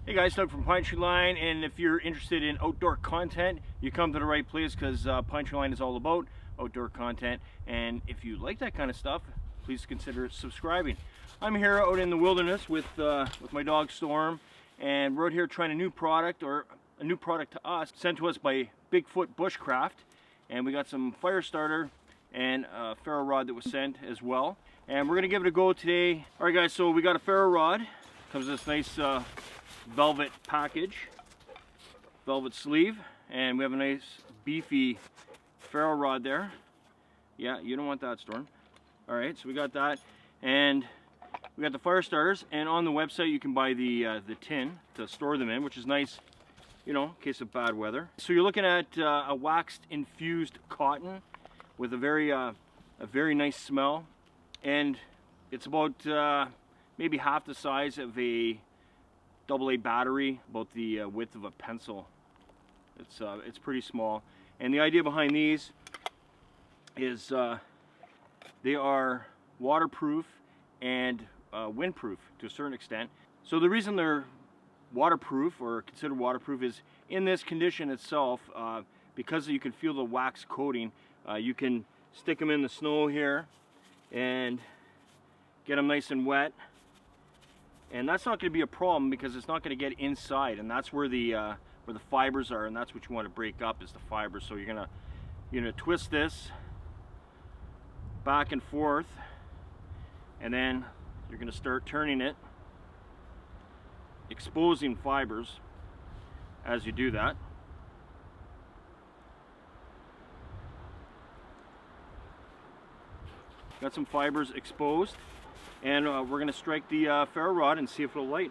Hey guys, Doug from Pinetree Line, and if you're interested in outdoor content, you come to the right place because Pinetree Line is all about outdoor content. And if you like that kind of stuff, please consider subscribing. I'm here out in the wilderness with my dog Storm, and we're out here trying a new product, or a new product to us, sent to us by Bigfoot Bushcraft. And we got some fire starter and a ferro rod that was sent as well. And we're gonna give it a go today. All right guys, so we got a ferro rod. Comes with this nice velvet package, velvet sleeve, and we have a nice beefy ferro rod there. Yeah, you don't want that, Storm. All right, so we got that, and we got the fire starters, and on the website you can buy the tin to store them in, which is nice, you know, in case of bad weather. So you're looking at a waxed infused cotton with a very nice smell, and it's about maybe half the size of a AA battery, about the width of a pencil. It's pretty small, and the idea behind these is they are waterproof and windproof to a certain extent. So the reason they're waterproof, or considered waterproof, is in this condition itself, because you can feel the wax coating, you can stick them in the snow here and get them nice and wet. And that's not going to be a problem because it's not going to get inside, and that's where the fibers are, and that's what you want to break up, is the fibers. So you're gonna twist this back and forth, and then you're going to start turning it, exposing fibers as you do that. Got some fibers exposed. And we're going to strike the ferro rod and see if it'll light.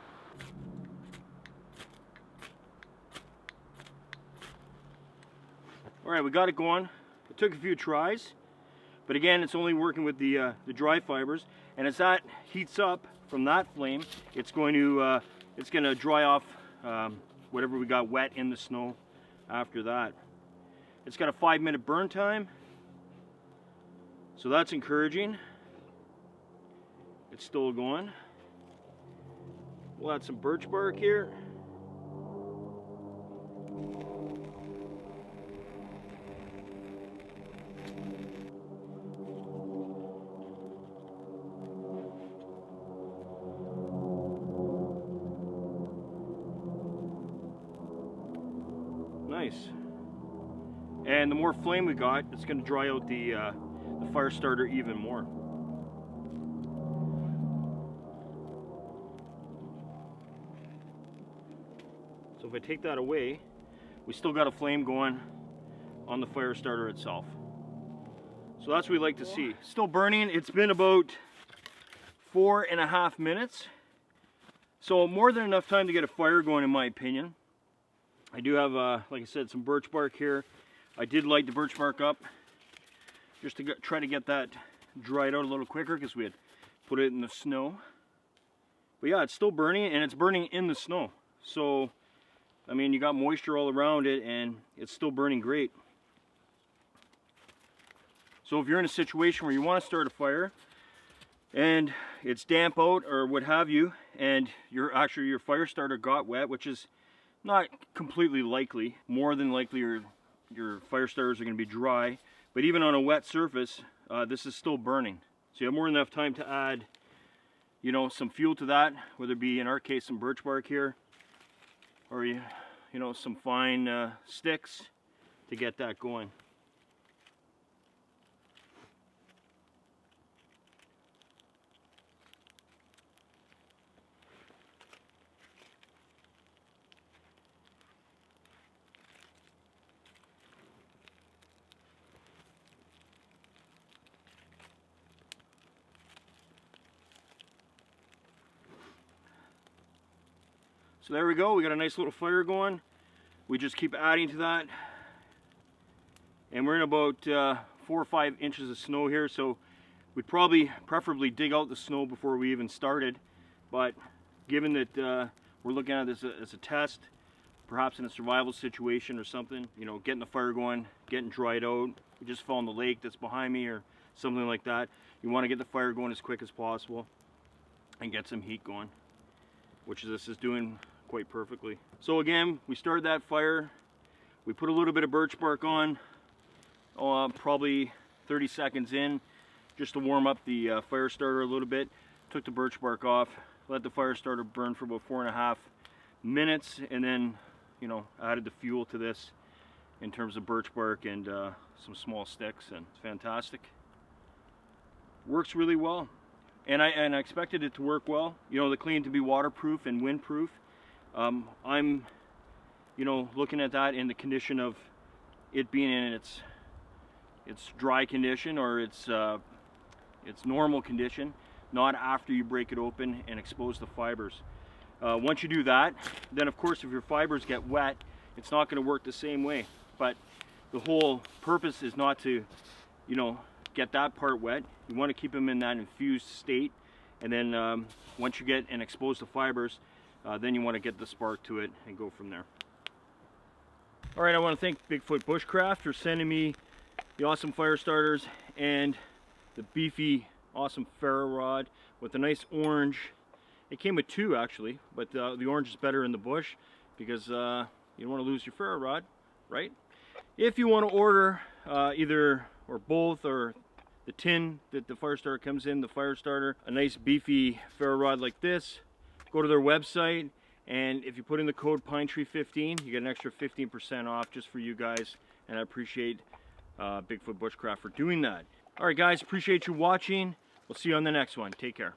Alright, we got it going. It took a few tries, but again, it's only working with the dry fibers. And as that heats up from that flame, it's going to dry off whatever we got wet in the snow after that. It's got a 5-minute burn time, so that's encouraging. It's still going. We'll add some birch bark here. Nice. And the more flame we got, it's going to dry out the fire starter even more. So if I take that away, we still got a flame going on the fire starter itself. So that's what we like to see. Still burning. It's been about 4.5 minutes. So more than enough time to get a fire going, in my opinion. I do have, like I said, some birch bark here. I did light the birch bark up just to try to get that dried out a little quicker, because we had put it in the snow. But yeah, it's still burning, and it's burning in the snow. So I mean, you got moisture all around it, and it's still burning great. So if you're in a situation where you want to start a fire and it's damp out or what have you, and your fire starter got wet, which is not completely likely, more than likely your fire starters are going to be dry, but even on a wet surface, this is still burning. So you have more than enough time to add, you know, some fuel to that, whether it be, in our case, some birch bark here, or you know, some fine sticks to get that going. So there we go, we got a nice little fire going. We just keep adding to that. And we're in about 4 or 5 inches of snow here, so we'd preferably dig out the snow before we even started. But given that we're looking at this as a test, perhaps in a survival situation or something, you know, getting the fire going, getting dried out. We just found the lake that's behind me or something like that. You want to get the fire going as quick as possible and get some heat going, which this is doing quite perfectly. So again, we started that fire. We put a little bit of birch bark on, probably 30 seconds in, just to warm up the fire starter a little bit. Took the birch bark off, let the fire starter burn for about 4.5 minutes, and then, you know, added the fuel to this in terms of birch bark and some small sticks, and it's fantastic. Works really well, and I expected it to work well. You know, the clean to be waterproof and windproof. I'm, you know, looking at that in the condition of it being in its dry condition, or its normal condition, not after you break it open and expose the fibers. Once you do that, then of course if your fibers get wet, it's not going to work the same way. But the whole purpose is not to, you know, get that part wet. You want to keep them in that infused state, and then once you get and expose the fibers, then you want to get the spark to it and go from there. All right, I want to thank Bigfoot Bushcraft for sending me the awesome fire starters and the beefy awesome ferro rod with a nice orange. It came with 2 actually, but the orange is better in the bush because you don't want to lose your ferro rod, right? If you want to order either or both, or the tin that the fire starter comes in, the fire starter, a nice beefy ferro rod like this, go to their website, and if you put in the code Pinetree15, you get an extra 15% off just for you guys, and I appreciate Bigfoot Bushcraft for doing that. All right guys, appreciate you watching. We'll see you on the next one. Take care.